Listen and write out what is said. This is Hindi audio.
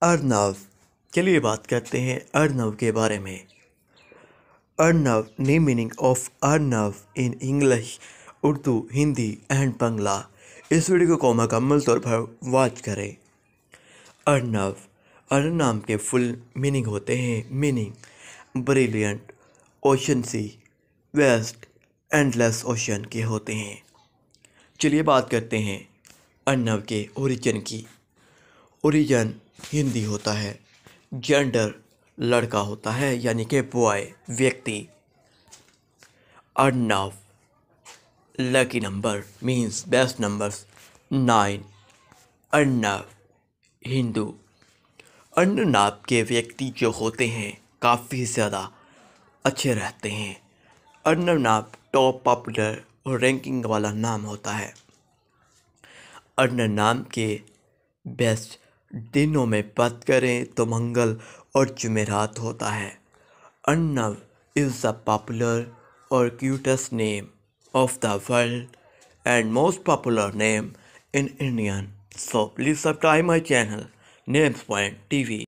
अर्नव। चलिए बात करते हैं अर्नव के बारे में। Arnav name meaning of Arnav in English, Urdu, Hindi and Bangla. इस वीडियो को मुकम्मल तौर पर वॉच करें। अर्नव अर्नव नाम के फुल मीनिंग होते हैं मीनिंग ब्रिलियंट, ओशन सी, वेस्ट, एंडलेस ओशन के होते हैं। चलिए बात करते हैं अर्नव के ओरिजिन की। ओरिजिन हिंदी होता है, जेंडर लड़का होता है यानी कि बॉय व्यक्ति। Arnav lucky number means best numbers 9। Arnav Hindu. Arnav नाम के व्यक्ति जो होते हैं काफ़ी ज़्यादा अच्छे रहते हैं। अर्नव नाम टॉप पॉपुलर और रैंकिंग वाला नाम होता है। अर्नव नाम के बेस्ट दिनों में बात करें तो मंगल और जुमेरात होता है। अर्नव इज़ द पॉपुलर और cutest name of the world and most popular name in Indian. So please subscribe my channel names point TV।